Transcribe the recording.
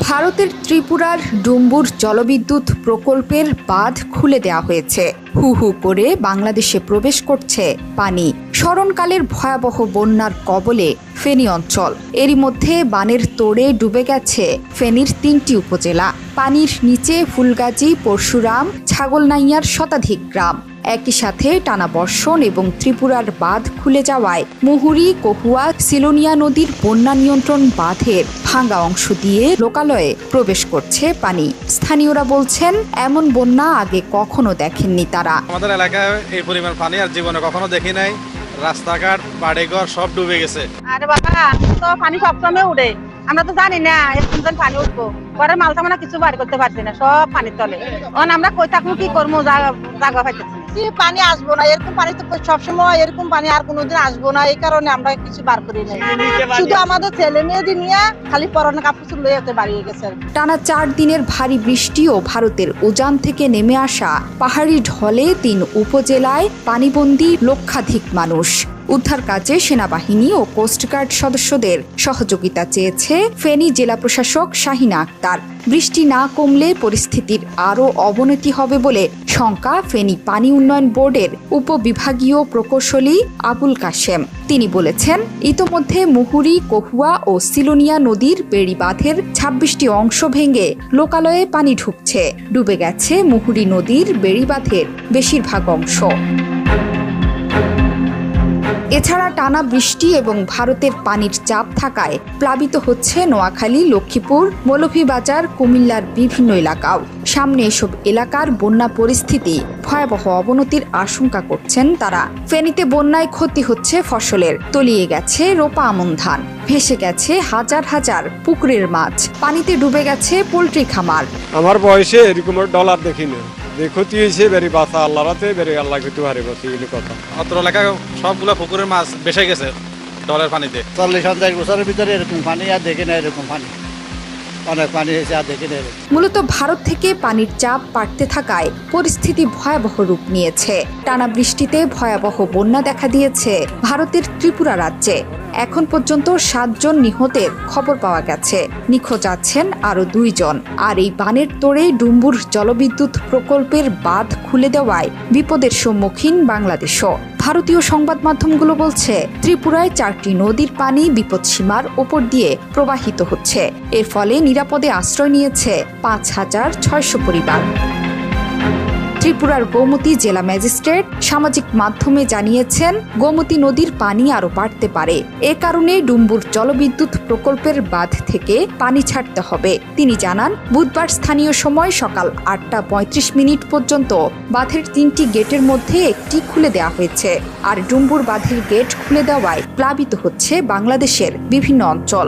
ভারতের ত্রিপুরার ডুম্বুর জলবিদ্যুৎ প্রকল্পের বাঁধ খুলে দেওয়া হয়েছে। হু হু করে বাংলাদেশে প্রবেশ করছে পানি। স্মরণকালের ভয়াবহ বন্যার কবলে ফেনী অঞ্চল। এরই মধ্যে বানের তোড়ে ডুবে গেছে ফেনীর ৩টি উপজেলা। পানির নিচে ফুলগাজী, পরশুরাম, ছাগলনাইয়ার শতাধিক গ্রাম। একই সাথে টানা বর্ষণ এবং ত্রিপুরার বাঁধ খুলে যাওয়ায় মুহুরী, কহুয়া, সিলোনিয়া নদীর বন্যা নিয়ন্ত্রণ বাঁধের ভাঙা অংশ দিয়ে লোকালয়ে প্রবেশ করছে পানি। স্থানীয়রা বলছেন, এমন বন্যা আগে কখনো দেখেননি তারা। আমাদের এলাকায় এই পরিমাণ পানি আর জীবনে কখনো দেখি নাই। রাস্তাঘাট, বাড়িঘর সব ডুবে গেছে। আরে বাবা, তো পানি সবসময় উঠে, আমরা তো জানি না এরকম পানি উঠবো। ঘরের মাল সামানা কিছু বাড়ি করতে পারছি না, সব পানি তলে। আমরা কই থাকবো, কি করবো, জায়গা পাইতেছি। পানি আসবো না, এরকম পানি তো সবসময়, এরকম পানি আর কোনোদিন আসবো না। এই কারণে আমরা কিছু বার করি নাই। শুধু আমাদের ছেলে মেয়েদের নিয়ে খালি পরনে কাপড় লইতে বাড়িয়ে গেছে। টানা ৪ দিনের ভারী বৃষ্টি ও ভারতের উজান থেকে নেমে আসা পাহাড়ি ঢলে ৩ উপজেলায় পানিবন্দী লক্ষাধিক মানুষ। উদ্ধার কাজে সেনাবাহিনী ও কোস্টগার্ড সদস্যদের সহযোগিতা চেয়েছে ফেনী জেলা প্রশাসক শাহিনা আক্তার। বৃষ্টি না কমলে পরিস্থিতির আরও অবনতি হবে বলে শঙ্কা ফেনী পানি উন্নয়ন বোর্ডের উপবিভাগীয় প্রকৌশলী আবুল কাশেম। তিনি বলেছেন, ইতোমধ্যে মুহুরী, কহুয়া ও সিলোনিয়া নদীর বেড়িবাঁধের ২৬টি অংশ ভেঙে লোকালয়ে পানি ঢুকছে। ডুবে গেছে মুহুরী নদীর বেড়িবাঁধের বেশিরভাগ অংশ। এছাড়া টানা বৃষ্টি এবং ভারতের পানির চাপ থাকায় প্লাবিত হচ্ছে নোয়াখালী, লক্ষ্মীপুর, মৌলভীবাজার, কুমিল্লার বিভিন্ন এলাকাও। সামনে এসব এলাকার বন্যা পরিস্থিতি ভয়াবহ অবনতির আশঙ্কা করছেন তারা। ফেনীতে বন্যায় ক্ষতি হচ্ছে ফসলের, তলিয়ে গেছে রোপা আমন ধান, ভেসে গেছে হাজার হাজার পুকুরের মাছ, পানিতে ডুবে গেছে পোল্ট্রি খামার। আমার বয়সে এরকম ডলার দেখি না। ক্ষতি হয়েছে বেরি বাসা আল্লাহ রাতে বেরি আল্লাহ ক্ষতি হারে বসে কথা। অত্র এলাকায় সবগুলো পুকুরের মাছ ভেসে গেছে ডলের পানিতে। ৪০-৫০ বছরের ভিতরে এরকম পানি আর দেখি না, এরকম পানি অনেক পানি হয়েছে আর দেখি না। মূলত ভারত থেকে পানির চাপ বাড়তে থাকায় পরিস্থিতি ভয়াবহ রূপ নিয়েছে। টানা বৃষ্টিতে ভয়াবহ বন্যা দেখা দিয়েছে ভারতের ত্রিপুরা রাজ্যে। এখন পর্যন্ত ৭ জন নিহতের খবর পাওয়া গেছে। নিখোঁজ আছেন আরও ২ জন। আর এই বানের তোড়ে ডুম্বুর জলবিদ্যুৎ প্রকল্পের বাঁধ খুলে দেওয়ায় বিপদের সম্মুখীন বাংলাদেশও। ভারতীয় সংবাদ মাধ্যমগুলো বলছে, ত্রিপুরায় ৪টি নদীর পানি বিপদসীমার ওপর দিয়ে প্রবাহিত হচ্ছে। এর ফলে নিরাপদে আশ্রয় নিয়েছে ৫,৬০০ পরিবার। ত্রিপুরার গোমতী জেলা ম্যাজিস্ট্রেট সামাজিক মাধ্যমে জানিয়েছেন, গোমতী নদীর পানি আরও বাড়তে পারে। এ কারণে ডুম্বুর জলবিদ্যুৎ প্রকল্পের বাঁধ থেকে পানি ছাড়তে হবে। তিনি জানান, বুধবার স্থানীয় সময় সকাল ৮টা৩৫ পর্যন্ত বাঁধের ৩টি গেটের মধ্যে একটি খুলে দেওয়া হয়েছে। আর ডুম্বুর বাঁধের গেট খুলে দেওয়ায় প্লাবিত হচ্ছে বাংলাদেশের বিভিন্ন অঞ্চল।